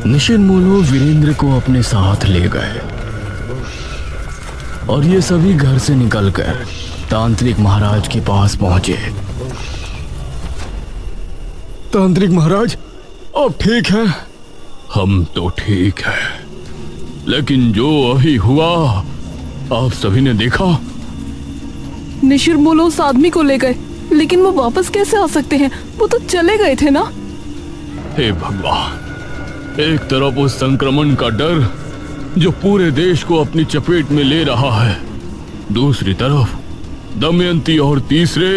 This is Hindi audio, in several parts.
निशिर-मोलो वीरेंद्र को अपने साथ ले गए और ये सभी घर से निकलकर तांत्रिक महाराज के पास पहुंचे। तांत्रिक महाराज, आप ठीक हैं? हम तो ठीक हैं, लेकिन जो अभी हुआ आप सभी ने देखा। निशिर-मोलो उस आदमी को ले गए, लेकिन वो वापस कैसे आ सकते हैं? वो तो चले गए थे ना। हे भगवान, एक तरफ उस संक्रमण का डर जो पूरे देश को अपनी चपेट में ले रहा है, दूसरी तरफ दमयंती और तीसरे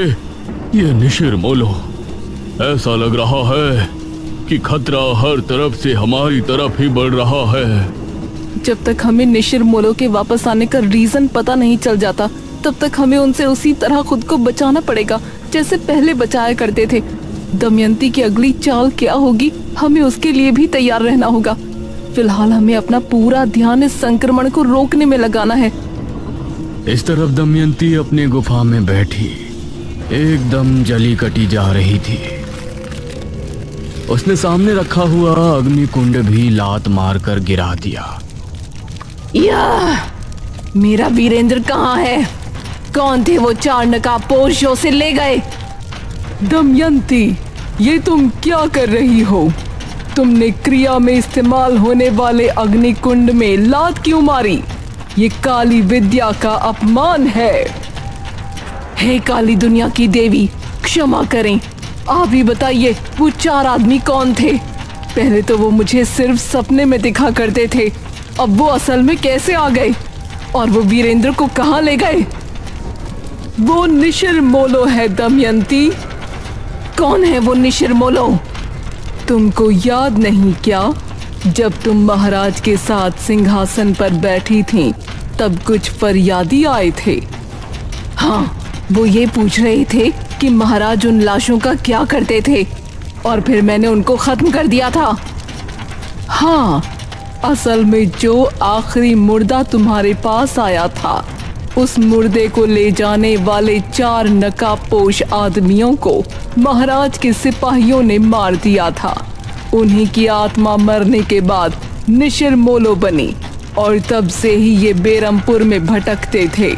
ये निशिर-मोलो। ऐसा लग रहा है कि खतरा हर तरफ से हमारी तरफ ही बढ़ रहा है। जब तक हमें निशिर-मोलो के वापस आने का रीजन पता नहीं चल जाता, तब तक हमें उनसे उसी तरह खुद को बचाना पड़ेगा जैसे पहले बचाया करते थे। दमयंती की अगली चाल क्या होगी, हमें उसके लिए भी तैयार रहना होगा। फिलहाल हमें अपना पूरा ध्यान इस संक्रमण को रोकने में लगाना है। इस तरफ दमयंती अपनी गुफा में बैठी एकदम जली कटी जा रही थी। उसने सामने रखा हुआ अग्निकुंड भी लात मारकर गिरा दिया। या मेरा वीरेंद्र कहाँ है? कौन थे वो 4 नकाबपोश जो उसे ले गए? दमयंती, ये तुम क्या कर रही हो? तुमने क्रिया में इस्तेमाल होने वाले अग्निकुंड में लात क्यों मारी? ये काली विद्या का अपमान है। हे काली दुनिया की देवी, क्षमा करें। आप ही बताइए, वो 4 आदमी कौन थे? पहले तो वो मुझे सिर्फ सपने में दिखा करते थे, अब वो असल में कैसे आ गए? और वो वीरेंद्र को कहाँ ले गए? वो निशिर-मोलो है दमयंती। कौन है वो निशिर-मोलो? तुमको याद नहीं क्या, जब तुम महाराज के साथ सिंहासन पर बैठी थीं, तब कुछ फरियादी आए थे। हाँ, वो ये पूछ रहे थे कि महाराज उन लाशों का क्या करते थे, और फिर मैंने उनको खत्म कर दिया था। हाँ, असल में जो आखिरी मुर्दा तुम्हारे पास आया था, उस मुर्दे को ले जाने वाले 4 नकाबपोश आदमियों को महाराज के सिपाहियों ने मार दिया था। उन्हीं की आत्मा मरने के बाद निशिर-मोलो बनी और तब से ही ये बेरमपुर में भटकते थे।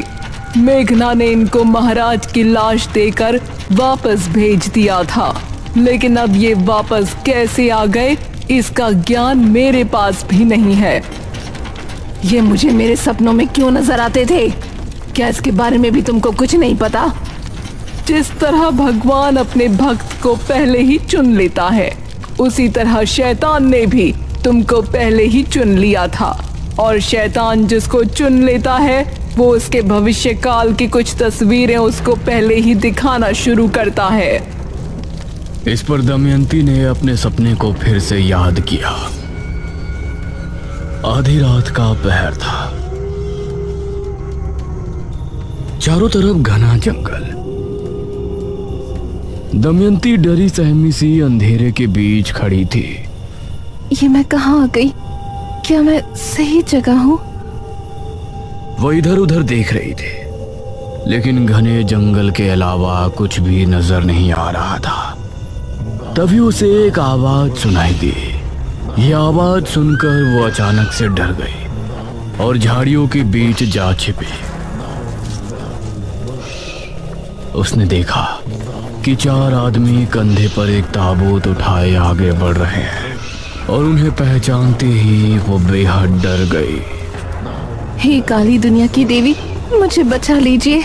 मेघना ने इनको महाराज की लाश देकर वापस भेज दिया था, लेकिन अब ये वापस कैसे आ गए इसका ज्ञान मेरे पास भी नहीं है। ये मुझे मेरे सपनों में क्यों नजर आते थे? क्या इसके बारे में भी तुमको कुछ नहीं पता? जिस तरह भगवान अपने भक्त को पहले ही चुन लेता है, उसी तरह शैतान ने भी तुमको पहले ही चुन लिया था, और शैतान जिसको चुन लेता है वो उसके भविष्य काल की कुछ तस्वीरें उसको पहले ही दिखाना शुरू करता है। इस पर दमयंती ने अपने सपने को फिर से याद किया। आधी रात का पहर था, चारों तरफ घना जंगल। दमयंती डरी सहमी सी अंधेरे के बीच खड़ी थी। ये मैं कहाँ आ गई? क्या मैं सही जगह हूँ? वो इधर उधर देख रही थी, लेकिन घने जंगल के अलावा कुछ भी नजर नहीं आ रहा था। तभी उसे एक आवाज सुनाई दी। ये आवाज सुनकर वो अचानक से डर गई और झाड़ियों के बीच जा छिपी। उसने देखा कि 4 आदमी कंधे पर एक ताबूत उठाए आगे बढ़ रहे हैं, और उन्हें पहचानते ही वो बेहद डर गई। हे काली दुनिया की देवी, मुझे बचा लीजिए।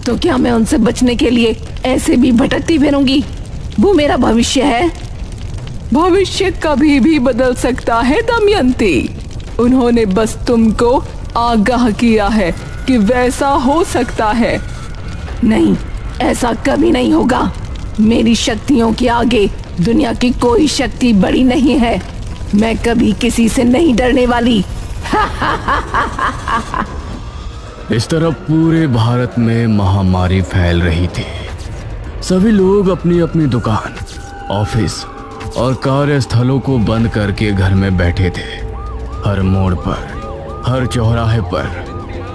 तो क्या मैं उनसे बचने के लिए ऐसे भी भटकती फिरूंगी? वो मेरा भविष्य है। भविष्य कभी भी बदल सकता है दमयंती। उन्होंने बस तुमको आगाह किया है कि वैसा हो सकता है। नहीं, ऐसा कभी नहीं होगा। मेरी शक्तियों के आगे दुनिया की कोई शक्ति बड़ी नहीं है। मैं कभी किसी से नहीं डरने वाली। इस तरफ पूरे भारत में महामारी फैल रही थी। सभी लोग अपनी अपनी दुकान, ऑफिस और कार्यस्थलों को बंद करके घर में बैठे थे। हर मोड़ पर, हर चौराहे पर,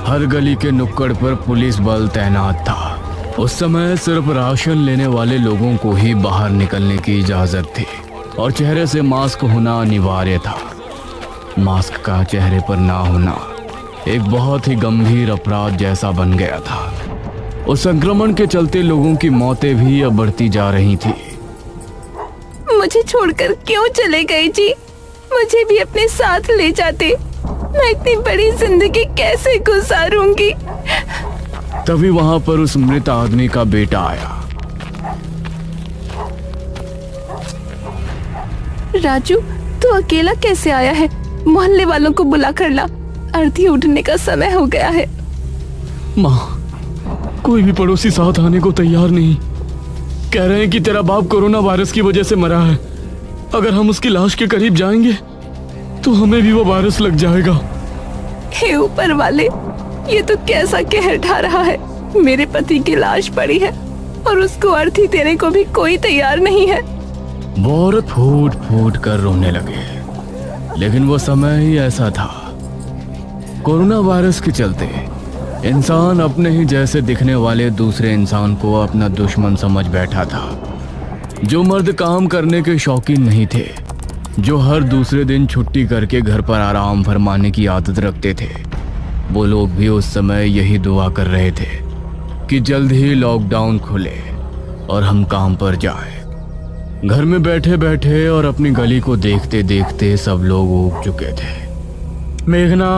हर गली के नुक्कड़ पर पुलिस बल तैनात था। उस समय सिर्फ राशन लेने वाले लोगों को ही बाहर निकलने की इजाजत थी। और चेहरे से मास्क होना अनिवार्य था। मास्क का चेहरे पर ना होना एक बहुत ही गंभीर अपराध जैसा बन गया था। उस संक्रमण के चलते लोगों की मौतें भी अब बढ़ती जा रही थी। मुझे छोड़कर क्यों चले गए जी? मुझे भी अपने साथ ले जाते। मैं इतनी बड़ी जिंदगी कैसे गुजारूंगी? तभी वहां पर उस मृत आदमी का बेटा आया। राजू, तू अकेला कैसे आया है? मोहल्ले वालों को बुला कर ला, अर्थी उठने का समय हो गया है। माँ, कोई भी पड़ोसी साथ आने को तैयार नहीं। कह रहे हैं कि तेरा बाप कोरोना वायरस की वजह से मरा है। अगर हम उसकी लाश के करीब जाएंगे तो हमें भी वो वायरस लग जाएगा। हे ऊपर वाले, ये तो कैसा कहर ढा रहा है। मेरे पति की लाश पड़ी है और उसको अर्थी देने को भी कोई तैयार नहीं है। वो औरत फूट फूट कर रोने लगे। लेकिन वो समय ही ऐसा था। कोरोना वायरस के चलते इंसान अपने ही जैसे दिखने वाले दूसरे इंसान को अपना दुश्मन समझ बैठा था। जो मर्द काम करने के शौकीन नहीं थे, जो हर दूसरे दिन छुट्टी करके घर पर आराम फरमाने की आदत रखते थे, वो लोग भी उस समय यही दुआ कर रहे थे कि जल्द ही लॉकडाउन खुले और हम काम पर जाएं। घर में बैठे बैठे और अपनी गली को देखते देखते सब लोग ऊब चुके थे। मेघना,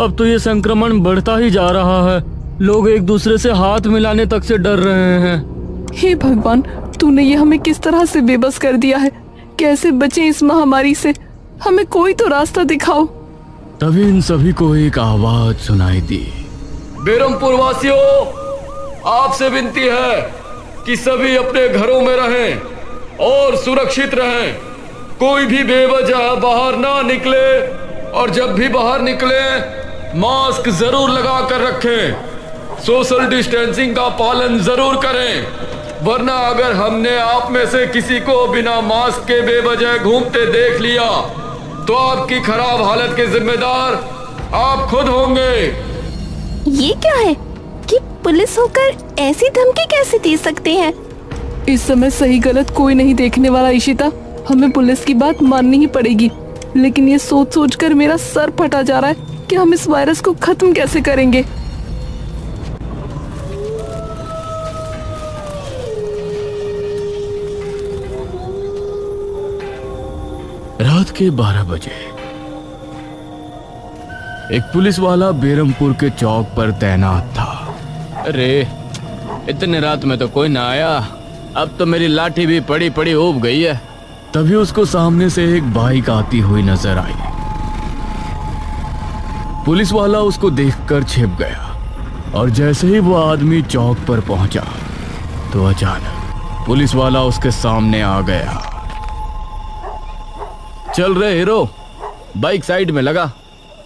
अब तो ये संक्रमण बढ़ता ही जा रहा है। लोग एक दूसरे से हाथ मिलाने तक से डर रहे हैं। हे भगवान, तूने ये हमें किस तरह से बेबस कर दिया है। कैसे बचें इस महामारी से? हमें कोई तो रास्ता दिखाओ। तभी इन सभी को एक आवाज सुनाई दी। बेरमपुर वासियों, आपसे विनती है कि सभी अपने घरों में रहें और सुरक्षित रहें। कोई भी बेवजह बाहर ना निकले और जब भी बाहर निकले मास्क जरूर लगा कर रखें। सोशल डिस्टेंसिंग का पालन जरूर करें, वरना अगर हमने आप में से किसी को बिना मास्क के बेवजह घूमते देख लिया तो आपकी खराब हालत के जिम्मेदार आप खुद होंगे। ये क्या है कि पुलिस होकर ऐसी धमकी कैसे दे सकते हैं? इस समय सही गलत कोई नहीं देखने वाला इशिता। हमें पुलिस की बात माननी ही पड़ेगी। लेकिन ये सोच सोच कर मेरा सर फटा जा रहा है कि हम इस वायरस को खत्म कैसे करेंगे। रात के 12 बजे एक पुलिस वाला बेरमपुर के चौक पर तैनात था। अरे, इतने रात में तो कोई ना आया। अब तो मेरी लाठी भी पड़ी पड़ी ऊब गई है। तभी उसको सामने से एक बाइक आती हुई नजर आई। पुलिस वाला उसको देखकर छिप गया और जैसे ही वो आदमी चौक पर पहुंचा तो अचानक पुलिस वाला उसके सामने आ गया। चल रहे हीरो, बाइक साइड में लगा।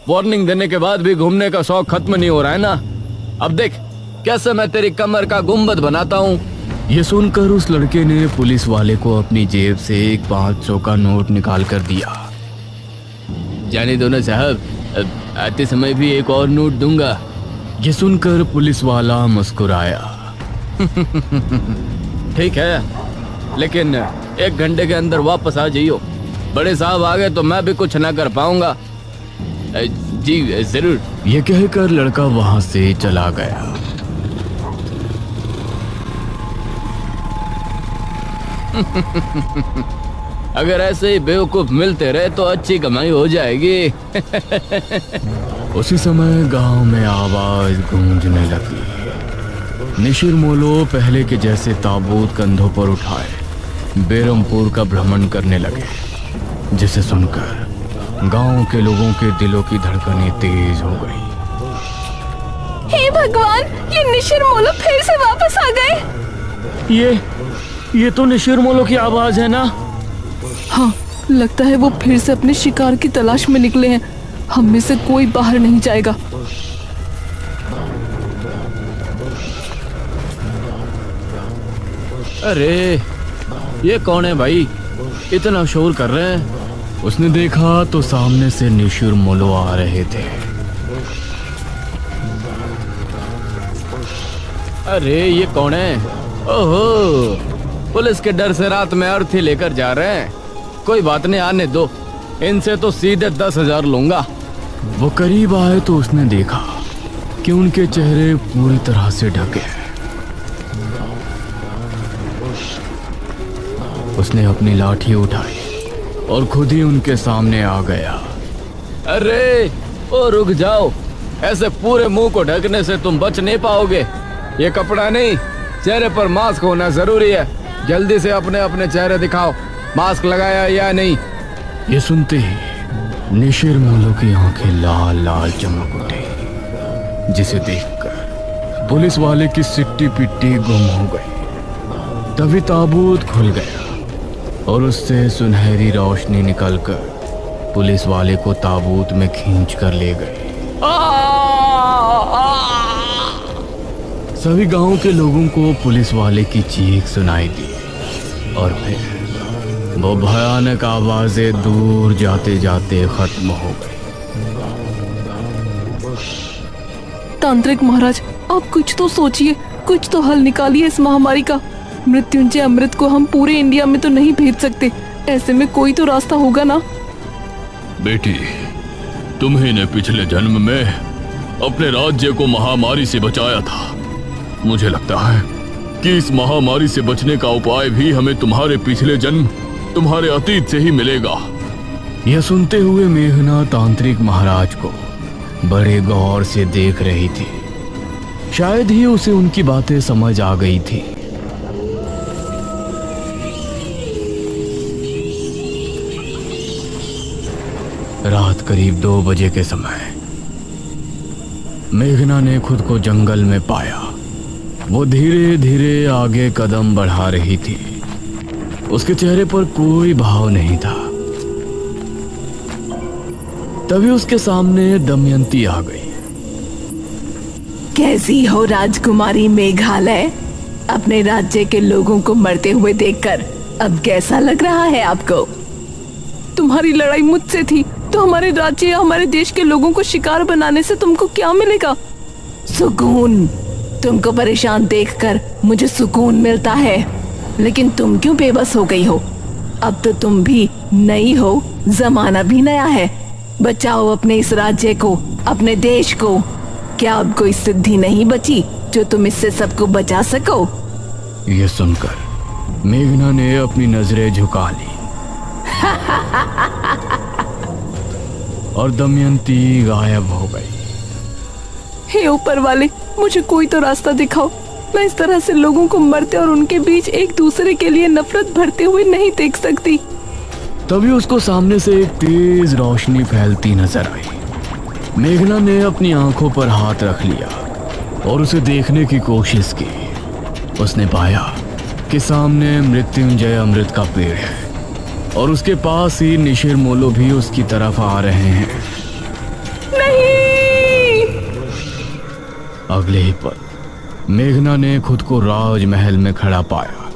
वार्निंग देने के बाद भी घूमने का शौक खत्म नहीं हो रहा है ना? अब देख कैसे मैं तेरी कमर का गुंबद बनाता हूँ। ये सुनकर उस लड़के ने पुलिस वाले को अपनी जेब से एक 500 का नोट निकाल कर दिया। जाने दो ना साहब, आते समय भी एक और नोट दूंगा। ये सुनकर पुलिस वाला मुस्कुराया। ठीक है, लेकिन 1 घंटे के अंदर वापस आ जाइयो। बड़े साहब आ गए तो मैं भी कुछ ना कर पाऊंगा। जी जरूर। ये कहकर लड़का वहां से चला गया। अगर ऐसे ही बेवकूफ मिलते रहे तो अच्छी कमाई हो जाएगी। उसी समय गांव में आवाज गूंजने लगी। निशिर मोलो पहले के जैसे ताबूत कंधों पर उठाए बेरमपुर का भ्रमण करने लगे, जिसे सुनकर गांव के लोगों के दिलों की धड़कनें तेज हो गई। हे भगवान, ये निशिर मोलो फिर से वापस आ गए। ये तो निशिर मोलो की आवाज है ना? हाँ, लगता है वो फिर से अपने शिकार की तलाश में निकले हैं। हम में से कोई बाहर नहीं जाएगा। अरे, ये कौन है भाई? इतना शोर कर रहे हैं। उसने देखा तो सामने से निशिर मोलो आ रहे थे। अरे, ये कौन है? ओहो, पुलिस के डर से रात में अर्थी लेकर जा रहे हैं। कोई बात नहीं, आने दो, इनसे तो सीधे 10,000 लूंगा। वो करीब आए तो उसने देखा कि उनके चेहरे पूरी तरह से ढके हैं। उसने अपनी लाठी उठाई और खुद ही उनके सामने आ गया। अरे ओ रुक जाओ, ऐसे पूरे मुंह को ढकने से तुम बच नहीं पाओगे। ये कपड़ा नहीं, चेहरे पर मास्क होना जरूरी है। जल्दी से अपने अपने चेहरे दिखाओ, मास्क लगाया या नहीं। ये सुनते ही निशिर मोलो की आंखें लाल लाल चमक उठी, जिसे देखकर पुलिस वाले की सिट्टी पिट्टी गुम हो गई। तभी ताबूत खुल गया और उससे सुनहरी रोशनी निकलकर पुलिस वाले को ताबूत में खींच कर ले गई। सभी गांव के लोगों को पुलिस वाले की चीख सुनाई दी और फिर वो भयानक आवाजें दूर जाते जाते खत्म हो गई। तांत्रिक महाराज, आप कुछ तो सोचिए, कुछ तो हल निकालिए इस महामारी का। मृत्युंजय अमृत को हम पूरे इंडिया में तो नहीं भेज सकते, ऐसे में कोई तो रास्ता होगा ना। बेटी, तुम्ही ने पिछले जन्म में अपने राज्य को महामारी से बचाया था। मुझे लगता है कि इस महामारी से बचने का उपाय भी हमें तुम्हारे पिछले जन्म, तुम्हारे अतीत से ही मिलेगा। यह सुनते हुए मेघना तांत्रिक महाराज को बड़े गौर से देख रही थी। शायद ही उसे उनकी बातें समझ आ गई थी। रात करीब 2 बजे के समय मेघना ने खुद को जंगल में पाया। वो धीरे धीरे आगे कदम बढ़ा रही थी। उसके चेहरे पर कोई भाव नहीं था। तभी उसके सामने दमयंती आ गई। कैसी हो राजकुमारी मेघालय? अपने राज्य के लोगों को मरते हुए देखकर अब कैसा लग रहा है आपको? तुम्हारी लड़ाई मुझसे थी तो हमारे राज्य या हमारे देश के लोगों को शिकार बनाने से तुमको क्या मिलेगा? सुकून। तुमको परेशान देखकर मुझे सुकून मिलता है, लेकिन तुम क्यों बेबस हो गई हो? अब तो तुम भी नई हो, जमाना भी नया है। बचाओ अपने इस राज्य को, अपने देश को। क्या अब कोई सिद्धि नहीं बची जो तुम इससे सबको बचा सको? ये सुनकर मेघना ने अपनी नजरें झुका ली और दमयंती गायब हो गई। हे ऊपर वाले, मुझे कोई तो रास्ता दिखाओ। मैं इस तरह से लोगों को मरते और उनके बीच एक दूसरे के लिए नफरत भरते हुए नहीं देख सकती। तभी उसको सामने से एक तेज रोशनी फैलती नजर आई। मेघना ने अपनी आंखों पर हाथ रख लिया और उसे देखने की कोशिश की। उसने पाया कि सामने मृत्युंजय अमृत का पेड़ है और उसके पास ही निशिर मोलो भी उसकी तरफ आ रहे हैं। नहीं! अगले ही पल मेघना ने खुद को राजमहल में खड़ा पाया,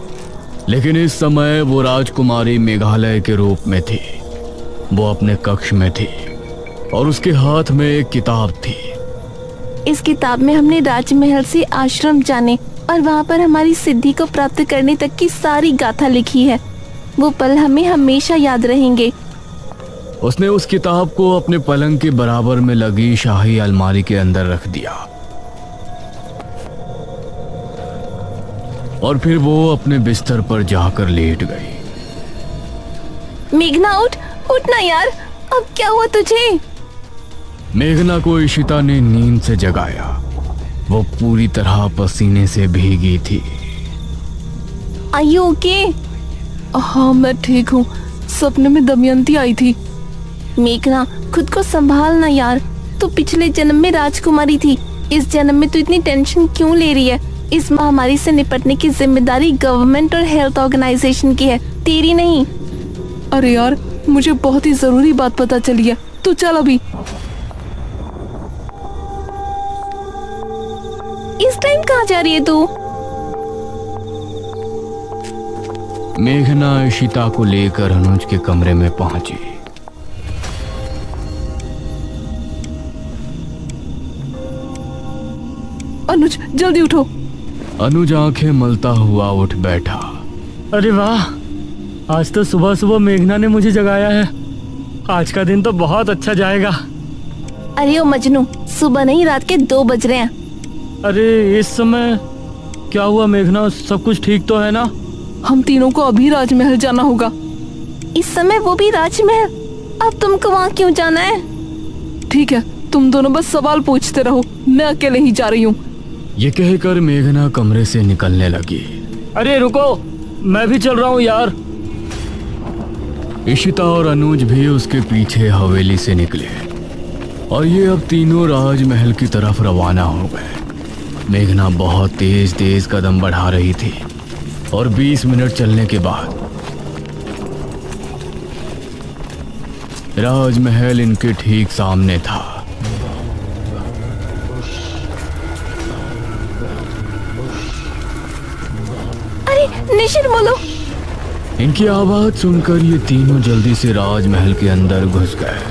लेकिन इस समय वो राजकुमारी मेघालय के रूप में थी। वो अपने कक्ष में थी और उसके हाथ में एक किताब थी। इस किताब में हमने राजमहल से आश्रम जाने और वहाँ पर हमारी सिद्धि को प्राप्त करने तक की सारी गाथा लिखी है। वो पल हमें हमेशा याद रहेंगे। उसने उस किताब को अपने पलंग के बराबर में लगी शाही अलमारी के अंदर रख दिया और फिर वो अपने बिस्तर पर जाकर लेट गई। मेघना उठ ना यार, अब क्या हुआ तुझे? मेघना को इशिता ने नींद से जगाया। वो पूरी तरह पसीने से भीगी थी। Are you okay? हाँ, मैं ठीक हूँ। सपने में दमयंती आई थी। मेघना, खुद को संभाल ना यार। तू पिछले जन्म में राजकुमारी थी, इस जन्म में तू इतनी टेंशन क्यों ले रही है? इस महामारी से निपटने की जिम्मेदारी गवर्नमेंट और हेल्थ ऑर्गेनाइजेशन की है, तेरी नहीं। अरे यार, मुझे बहुत ही जरूरी बात पता चली है। तू चल अभी। इस टाइम कहाँ जा रही है तू? मेघना इशिता को लेकर अनुज के कमरे में पहुंची। अनुज, जल्दी उठो। अनुज आंखें मलता हुआ उठ बैठा। अरे वाह, आज तो सुबह सुबह मेघना ने मुझे जगाया है। आज का दिन तो बहुत अच्छा जाएगा। अरे ओ मजनू, सुबह नहीं रात के 2 बज रहे हैं। अरे इस समय क्या हुआ मेघना, सब कुछ ठीक तो है ना? हम तीनों को अभी राजमहल जाना होगा। इस समय वो भी राजमहल? अब तुमको वहाँ क्यों जाना है? ठीक है, तुम दोनों बस सवाल पूछते रहो, मैं अकेले ही जा रही हूँ। ये कहकर मेघना कमरे से निकलने लगी। अरे रुको, मैं भी चल रहा हूँ यार। इशिता और अनुज भी उसके पीछे हवेली से निकले और ये अब तीनों राजमहल की तरफ रवाना हो गए। मेघना बहुत तेज तेज कदम बढ़ा रही थी और 20 मिनट चलने के बाद राजमहल इनके ठीक सामने था। अरे निशिर बोलो। इनकी आवाज सुनकर ये तीनों जल्दी से राजमहल के अंदर घुस गए।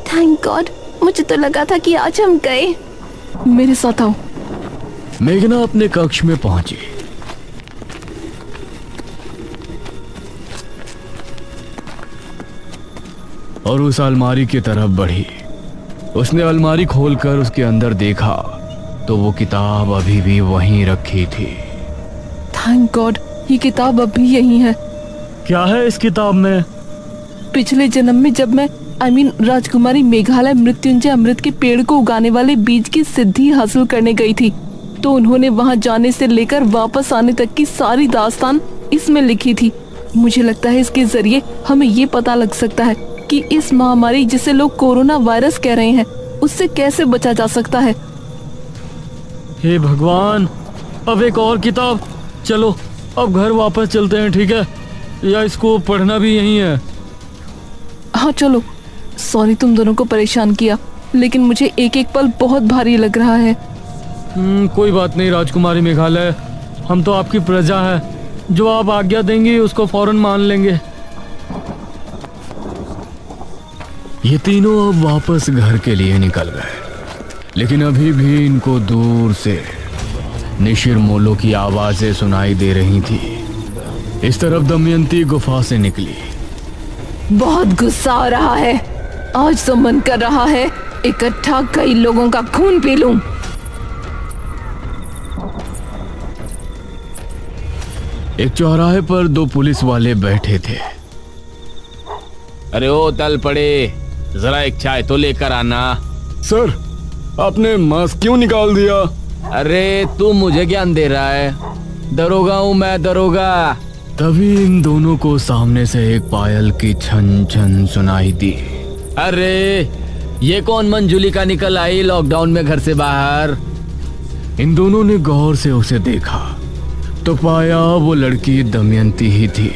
थैंक गॉड, मुझे तो लगा था कि आज हम गए। मेरे साथ आओ। मेघना अपने कक्ष में पहुंची। और उस अलमारी की तरफ बढ़ी। उसने अलमारी खोलकर उसके अंदर देखा तो वो किताब अभी भी वहीं रखी थी। थैंक गॉड, ये किताब अभी यहीं है। क्या है इस किताब में? पिछले जन्म में जब मैं राजकुमारी मेघालय मृत्युंजय अमृत के पेड़ को उगाने वाले बीज की सिद्धि हासिल करने गई थी, तो उन्होंने वहां जाने से लेकर वापस आने तक की सारी दास्तान इसमें लिखी थी। मुझे लगता है इसके जरिए हमें ये पता लग सकता है कि इस महामारी जिसे लोग कोरोना वायरस कह रहे हैं, उससे कैसे बचा जा सकता है। हे भगवान, अब एक और किताब। चलो अब घर वापस चलते हैं, ठीक है? या इसको पढ़ना भी यहीं है? हाँ चलो। सॉरी तुम दोनों को परेशान किया, लेकिन मुझे एक एक पल बहुत भारी लग रहा है। कोई बात नहीं राजकुमारी मेघालय, हम तो आपकी प्रजा है। जो आप आज्ञा देंगी उसको फौरन मान लेंगे। ये तीनों अब वापस घर के लिए निकल गए, लेकिन अभी भी इनको दूर से निशिर मोलो की आवाजें सुनाई दे रही थी। इस तरफ दमयंती गुफा से निकली। बहुत गुस्सा आ रहा है। आज तो मन कर रहा है इकट्ठा कई लोगों का खून पी लूं। एक चौराहे पर 2 पुलिस वाले बैठे थे। अरे ओ तल पड़े, जरा एक चाय तो लेकर आना। सर, आपने मास्क क्यों निकाल दिया? अरे तू मुझे ज्ञान दे रहा है? दरोगा हूँ मैं, दरोगा। तभी इन दोनों को सामने से एक पायल की छन छन सुनाई दी। अरे ये कौन मंजुलिका निकल आई लॉकडाउन में घर से बाहर? इन दोनों ने गौर से उसे देखा तो पाया वो लड़की दमयंती ही थी।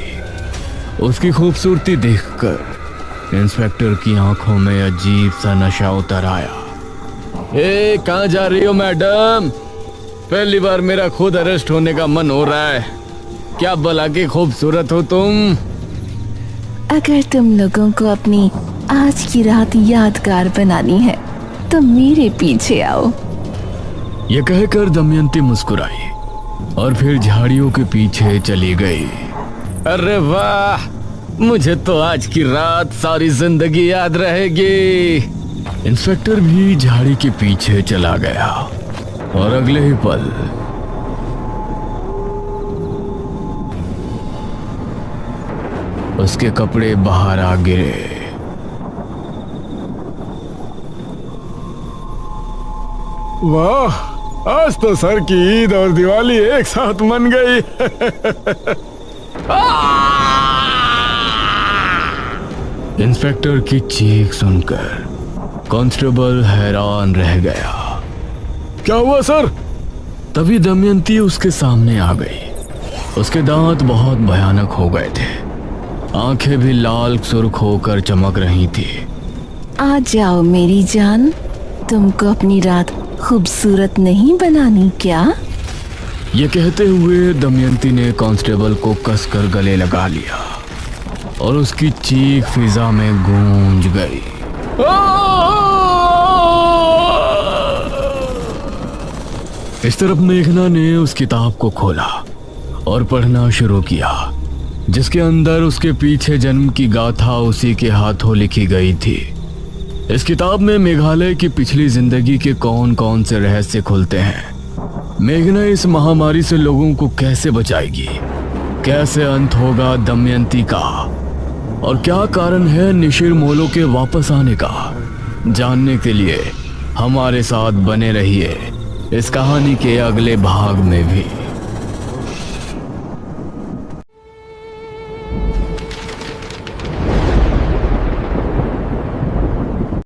उसकी खूबसूरती देखकर इंस्पेक्टर की आंखों में अजीब सा नशा उतर आया। ए कहाँ जा रही हो मैडम? पहली बार मेरा खुद अरेस्ट होने का मन हो रहा है। क्या भला की खूबसूरत हो तुम। अगर तुम लोगों को अपनी आज की रात यादगार बनानी है तो मेरे पीछे आओ। ये कहकर दमयंती मुस्कुराई और फिर झाड़ियों के पीछे चली गई। अरे वाह, मुझे तो आज की रात सारी जिंदगी याद रहेगी। इंस्पेक्टर भी झाड़ी के पीछे चला गया और अगले ही पल उसके कपड़े बाहर आ गिरे। वाह, आज तो सर की ईद और दिवाली एक साथ मन गई। इंस्पेक्टर की चीख सुनकर कांस्टेबल हैरान रह गया। क्या हुआ सर? तभी दमयंती उसके सामने आ गई। उसके दांत बहुत भयानक हो गए थे, आंखें भी लाल सुर्ख होकर चमक रही थी। आ जाओ मेरी जान, तुमको अपनी रात खूबसूरत नहीं बनानी क्या? ये कहते हुए दमयंती ने कांस्टेबल को कसकर गले लगा लिया और उसकी चीख फिजा में गूंज गई। इस तरफ मेघना ने उस किताब को खोला और पढ़ना शुरू किया, जिसके अंदर उसके पीछे जन्म की गाथा उसी के हाथों लिखी गई थी। इस किताब में मेघालय की पिछली जिंदगी के कौन कौन से रहस्य खुलते हैं। मेघना इस महामारी से लोगों को कैसे बचाएगी, कैसे अंत होगा दमयंती का, और क्या कारण है निशिर मोलो के वापस आने का। जानने के लिए हमारे साथ बने रहिए इस कहानी के अगले भाग में भी।